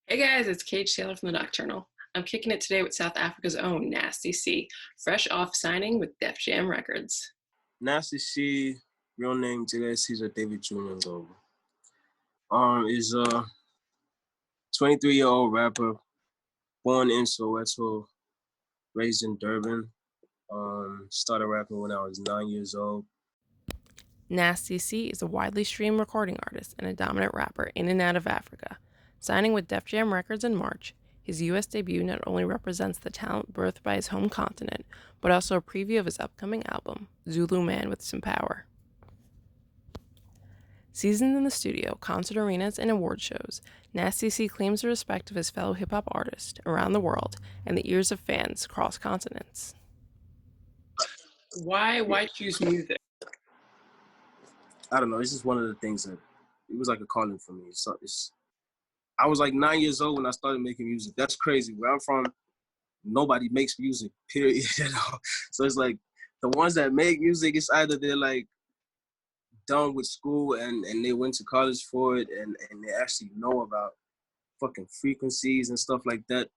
Hey guys, it's Kate Taylor from the Nocturnal. I'm kicking it today with South Africa's own Nasty C, fresh off signing with Def Jam Records. Nasty C, real name today, Caesar David Jr. Gold. Is a 23-year-old rapper, born in Soweto, raised in Durban. Started rapping when I was 9 years old. Nasty C is a widely streamed recording artist and a dominant rapper in and out of Africa. Signing with Def Jam Records in March, his US debut not only represents the talent birthed by his home continent, but also a preview of his upcoming album, Zulu Man with Some Power. Seasoned in the studio, concert arenas, and award shows, Nasty C claims the respect of his fellow hip-hop artists around the world and the ears of fans across continents. Why choose music? I don't know. It's just one of the things that it was like a calling for me. I was like 9 years old when I started making music. That's crazy. Where I'm from, nobody makes music, period. So it's like the ones that make music, it's either they're like done with school and they went to college for it and they actually know about fucking frequencies and stuff like that.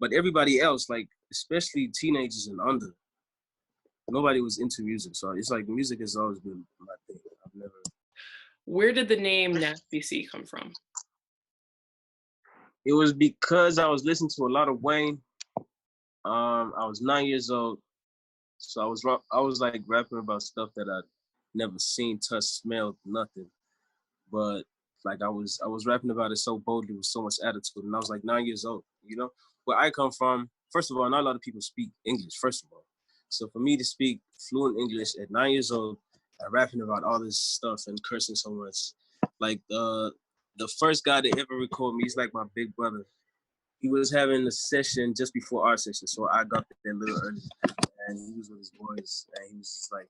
But everybody else, like especially teenagers and under, nobody was into music. So it's like music has always been my thing. I've never. Where did the name Nasty C come from? It was because I was listening to a lot of Wayne. I was 9 years old, so I was like rapping about stuff that I'd never seen, touched, smelled, nothing. But like I was rapping about it so boldly with so much attitude, and I was like 9 years old. Where I come from. First of all, not a lot of people speak English. First of all, so for me to speak fluent English at 9 years old, and rapping about all this stuff and cursing so much, like the first guy to ever record me, he's like my big brother. He was having a session just before our session, so I got there a little early, and he was with his boys, and he was just like,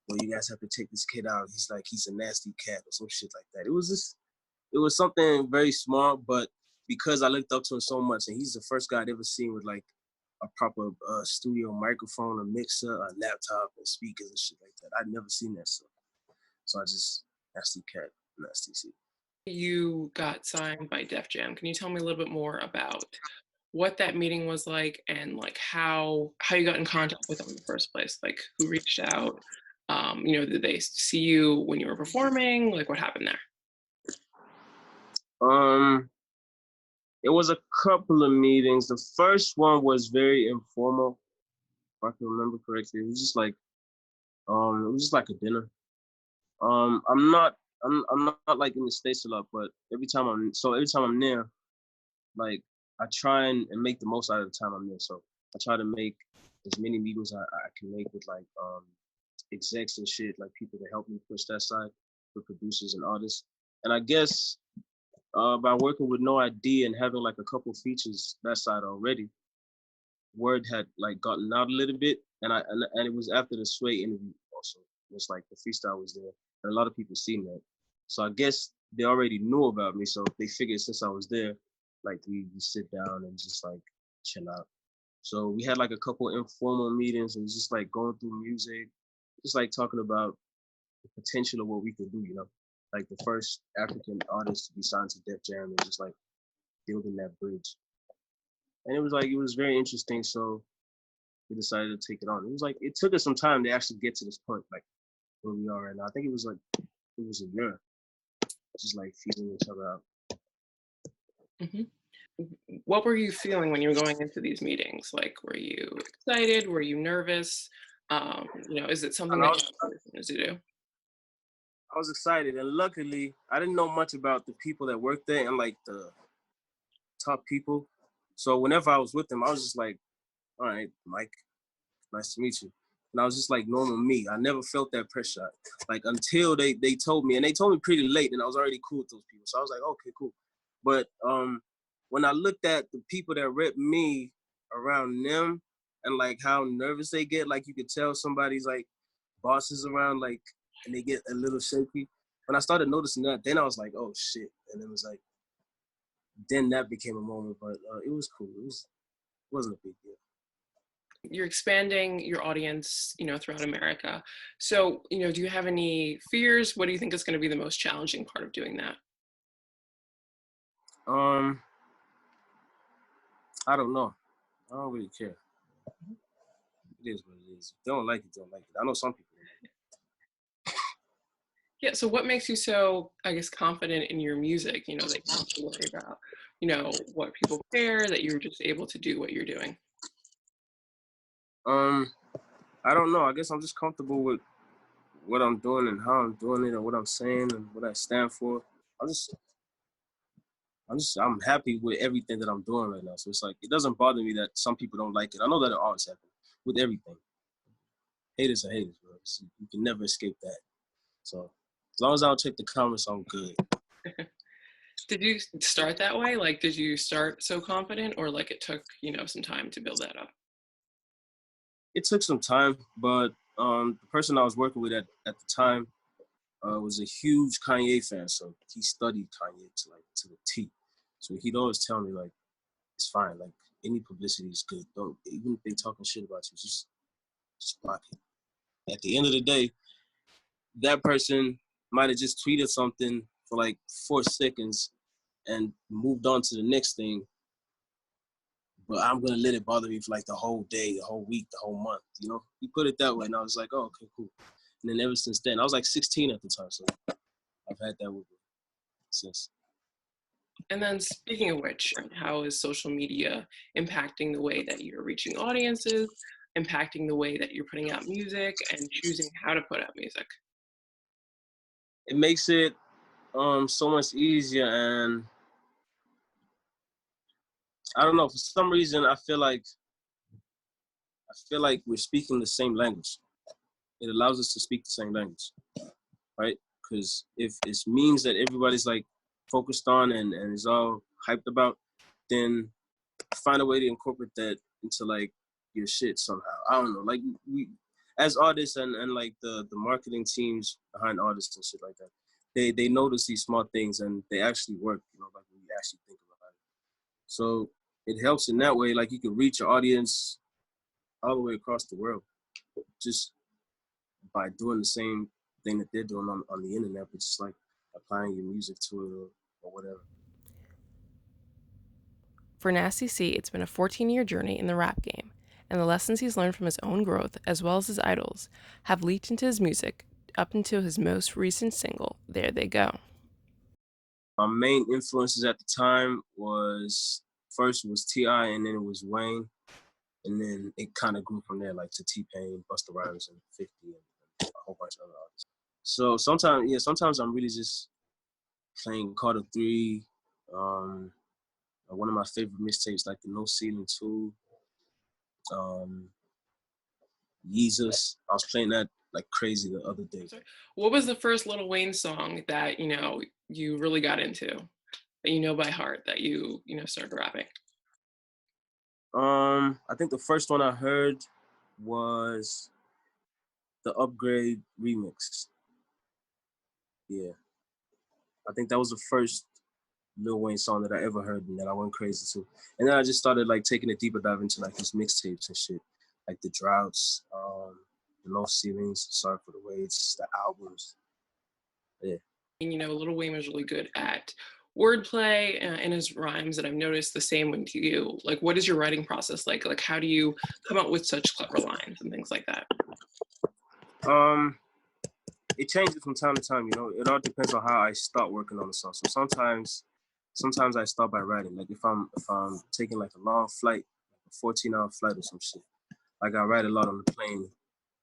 "Well, you guys have to take this kid out. He's like, he's a nasty cat or some shit like that." It was something very small, but because I looked up to him so much, and he's the first guy I'd ever seen with like a proper studio microphone, a mixer, a laptop, and speakers and shit like that. I'd never seen that stuff, so I just nasty cat, nasty C. You got signed by Def Jam. Can you tell me a little bit more about what that meeting was like and like how you got in contact with them in the first place? Like who reached out? Did they see you when you were performing? Like what happened there? Um, it was a couple of meetings. The first one was very informal, if I can remember correctly. It was just like a dinner. I'm not like in the States a lot, but every time I'm there, like I try and make the most out of the time I'm there. So I try to make as many meetings I can make with like execs and shit, like people that help me push that side for producers and artists. And I guess by working with No ID and having like a couple features that side already, word had like gotten out a little bit, and it was after the Sway interview also. It was like the freestyle was there, and a lot of people seen that. So I guess they already knew about me, so they figured since I was there, like we sit down and just like chill out. So we had like a couple informal meetings and just like going through music, just like talking about the potential of what we could do, like the first African artist to be signed to Def Jam and just like building that bridge. And it was very interesting. So we decided to take it on. It took us some time to actually get to this point, like where we are right now. I think it was a year, just like feeling each other out. Hmm. What were you feeling when you were going into these meetings? Like, were you excited? Were you nervous? Is it something And I that was, you to do? I was excited, and luckily, I didn't know much about the people that worked there and like the top people. So whenever I was with them, I was just like, "All right, Mike, nice to meet you." And I was just like normal me. I never felt that pressure, like until they told me, and they told me pretty late, and I was already cool with those people. So I was like, okay, cool. But when I looked at the people that rep me around them, and like how nervous they get, like you could tell somebody's like bosses around, like, and they get a little shaky. When I started noticing that, then I was like, oh shit, and it was like, then that became a moment. But it was cool. Wasn't a big deal. You're expanding your audience, throughout America. So, do you have any fears? What do you think is going to be the most challenging part of doing that? Um, I don't know. I don't really care. It is what it is. If they don't like it, they don't like it. I know some people don't like Yeah, so what makes you so, I guess, confident in your music, that you don't have to worry about, what people care, that you're just able to do what you're doing? it. I don't know. I guess I'm just comfortable with what I'm doing and how I'm doing it and what I'm saying and what I stand for. I'm just I'm happy with everything that I'm doing right now. So it's like it doesn't bother me that some people don't like it. I know that it always happens with everything. Haters are haters, bro. You can never escape that. So as long as I don't take the comments, I'm good. Did you start that way? Like, did you start so confident, or like it took, some time to build that up? It took some time, but the person I was working with at the time was a huge Kanye fan, so he studied Kanye to the T. So he'd always tell me like, it's fine, like any publicity is good. Don't even if they talking shit about you, just block it. At the end of the day, that person might have just tweeted something for like 4 seconds and moved on to the next thing, but I'm gonna let it bother me for like the whole day, the whole week, the whole month. You know, he put it that way, and I was like, oh, okay, cool. And then ever since then, I was like 16 at the time, so I've had that with me since. And then, speaking of which, how is social media impacting the way that you're reaching audiences, impacting the way that you're putting out music, and choosing how to put out music? It makes it so much easier, and I don't know, for some reason I feel like we're speaking the same language. It allows us to speak the same language, right? Because if it's memes that everybody's like focused on and is all hyped about, then find a way to incorporate that into like your shit somehow. I don't know. Like we as artists and like the marketing teams behind artists and shit like that, they notice these small things and they actually work, like when you actually think about it. So it helps in that way, like you can reach your audience all the way across the world just by doing the same thing that they're doing on the internet, but just like applying your music to it or whatever. For Nasty C, it's been a 14-year journey in the rap game, and the lessons he's learned from his own growth, as well as his idols, have leaked into his music up until his most recent single, There They Go. My main influences at the time was first was T.I. and then it was Wayne. And then it kind of grew from there, like to T-Pain, Busta Rhymes, and 50, and a whole bunch of other artists. So sometimes I'm really just playing Carter 3, one of my favorite mixtapes, like the No Ceiling 2, um, Yeezus. I was playing that like crazy the other day. What was the first Lil Wayne song that, you really got into, that you know by heart, that you started rapping? I think the first one I heard was the Upgrade remix. Yeah, I think that was the first Lil Wayne song that I ever heard and that I went crazy to. And then I just started like taking a deeper dive into like his mixtapes and shit, like the Droughts, the No Ceilings, Sorry for the Waits, the albums. Yeah. And, Lil Wayne was really good at wordplay in his rhymes, and I've noticed the same with you. Like, what is your writing process like? Like, how do you come up with such clever lines and things like that? Um, it changes from time to time. It all depends on how I start working on the song. So sometimes I start by writing. Like if I'm taking like a long flight, like a 14-hour flight or some shit, like I write a lot on the plane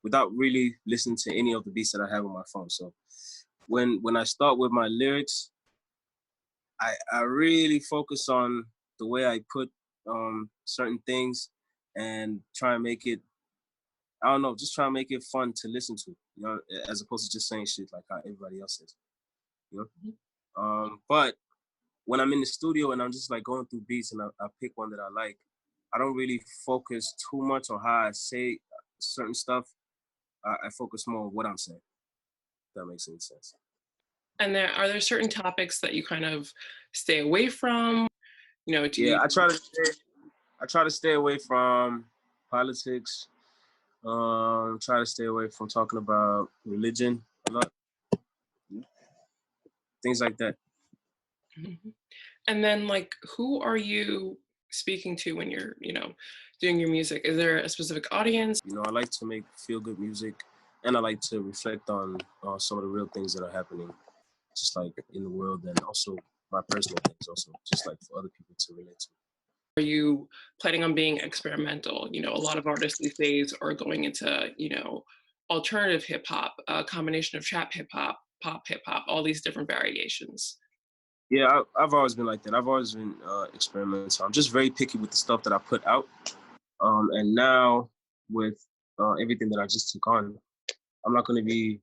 without really listening to any of the beats that I have on my phone. So when I start with my lyrics, I really focus on the way I put certain things and try and make it, I don't know, just try and make it fun to listen to, as opposed to just saying shit like how everybody else says, you know. But when I'm in the studio and I'm just like going through beats and I pick one that I like, I don't really focus too much on how I say certain stuff. I focus more on what I'm saying. If that makes any sense. And are there certain topics that you kind of stay away from? Do Yeah, you I try to stay away from politics. Try to stay away from talking about religion a lot, things like that. Mhm. And then, like, who are you speaking to when you're, doing your music? Is there a specific audience? I like to make feel good music, and I like to reflect on some of the real things that are happening, just like in the world, and also my personal things, also just like for other people to relate to. Are you planning on being experimental? A lot of artists these days are going into, alternative hip hop, a combination of trap hip hop, pop hip hop, all these different variations. Yeah, I've always been like that. I've always been experimental. I'm just very picky with the stuff that I put out. And now with everything that I just took on, I'm not going to be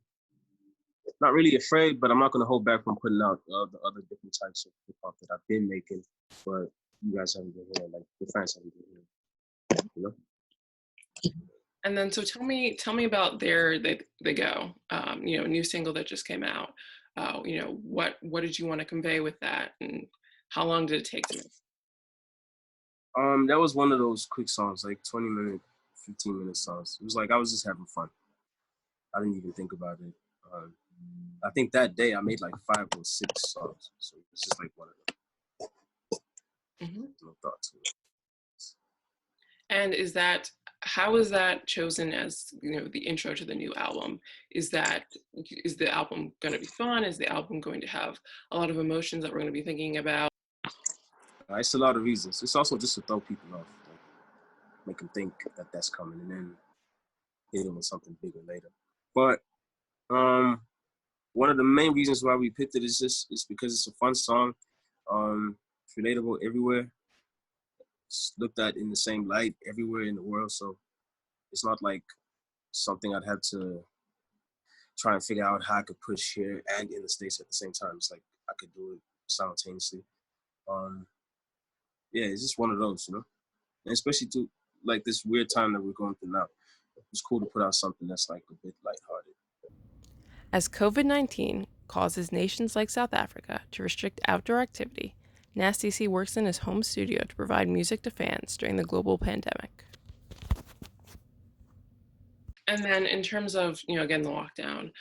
not really afraid, but I'm not going to hold back from putting out the other different types of hip hop that I've been making, but you guys haven't been hearing, like the fans haven't been hearing, you know? And then, so tell me about they go, new single that just came out. What did you want to convey with that, and how long did it take to make? That was one of those quick songs, like 20-minute, 15-minute songs. It was like I was just having fun. I didn't even think about it. Um, I think that day I made like 5 or 6 songs, so it's just like one of them. Mhm. No thought to it. And how is that chosen as the intro to the new album? Is the album going to be fun? Is the album going to have a lot of emotions that we're going to be thinking about? It's a lot of reasons. It's also just to throw people off, like make them think that that's coming, and then hit them with something bigger later. But um, one of the main reasons why we picked it is because it's a fun song. It's relatable everywhere. It's looked at in the same light everywhere in the world. So it's not like something I'd have to try and figure out how I could push here and in the States at the same time. It's like I could do it simultaneously. Um, yeah, it's just one of those. And especially to like this weird time that we're going through now. It's cool to put out something that's like a bit lighthearted. As COVID-19 causes nations like South Africa to restrict outdoor activity, Nasty C works in his home studio to provide music to fans during the global pandemic. And then, in terms of, again, the lockdown,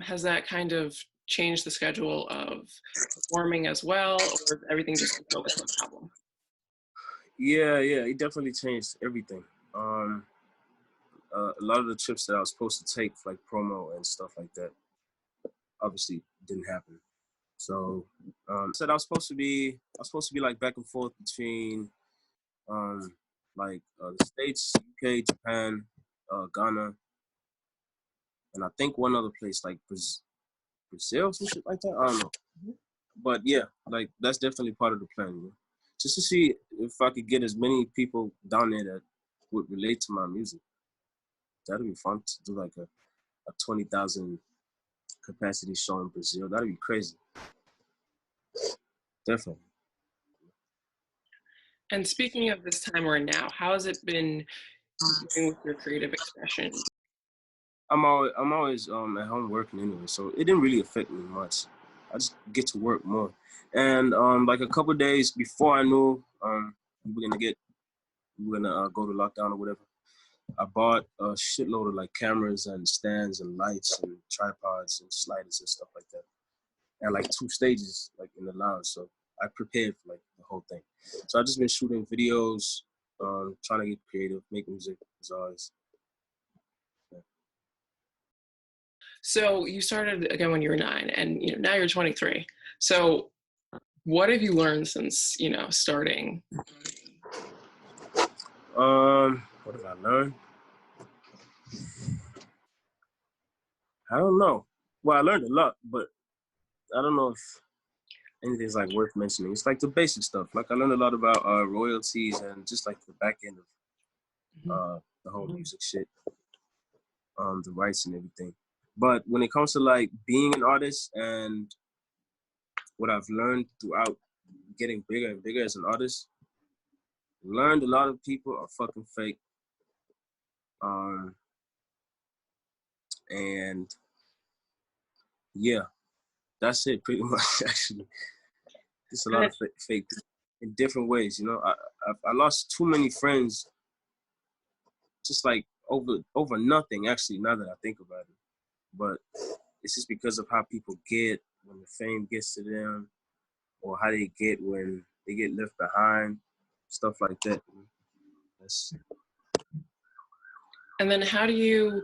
has that kind of changed the schedule of performing as well, or is everything just focused on the album? Yeah, it definitely changed everything. A lot of the trips that I was supposed to take, like promo and stuff like that, obviously didn't happen. So said I was supposed to be like back and forth between the States, UK, Japan, Ghana, and I think one other place like Brazil, some shit like that. I don't know. But yeah, like that's definitely part of the plan. Just to see if I could get as many people down there that would relate to my music. That'd be fun to do like a 20,000 capacity show in Brazil. That'd be crazy. Definitely. And speaking of this time we're in now, how has it been doing with your creative expression? I'm always at home working anyway, so it didn't really affect me much. I just get to work more. And like a couple of days before I knew we were gonna go to lockdown or whatever, I bought a shitload of like cameras and stands and lights and tripods and sliders and stuff like that. And like 2 stages like in the lounge. So I prepared for like the whole thing. So I've just been shooting videos, trying to get creative, make music as always. Yeah. So you started again when you were 9, and now you're 23. So what have you learned since starting? What have I learned? I don't know. Well, I learned a lot, but I don't know if anything's like worth mentioning. It's like the basic stuff. Like I learned a lot about royalties and just like the back end of the whole music shit, the rights and everything. But when it comes to like being an artist and what I've learned throughout getting bigger and bigger as an artist, learned a lot of people are fucking fake. Um, and yeah, that's it pretty much actually. Just a lot of fake in different ways. I lost too many friends just like over nothing. Actually, now that I think about it, but it's just because of how people get when the fame gets to them, or how they get when they get left behind. stuff like that. That's, And then how do you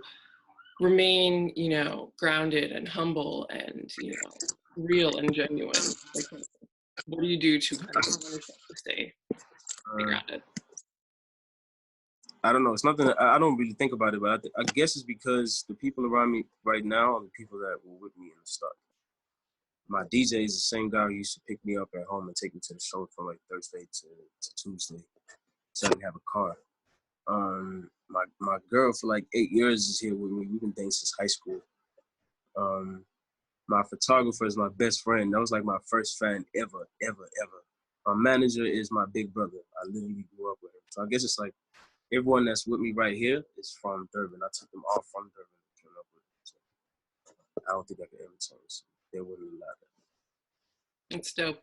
remain, grounded and humble and, real and genuine? Like, what do you do to kind of remind yourself to stay uh, grounded? I don't know. It's nothing. I don't really think about it, but I guess it's because the people around me right now are the people that were with me in the start. My DJ is the same guy who used to pick me up at home and take me to the show from like Thursday to Tuesday, so I can have a car. My girl for like 8 years is here with me. We've been dating since high school. Um, my photographer is my best friend. That was like my first fan ever, ever, ever. My manager is my big brother. I literally grew up with him. So I guess it's like everyone that's with me right here is from Durban. I took them all from Durban and came up with them. So I don't think I could ever change. They wouldn't allow that. It's dope.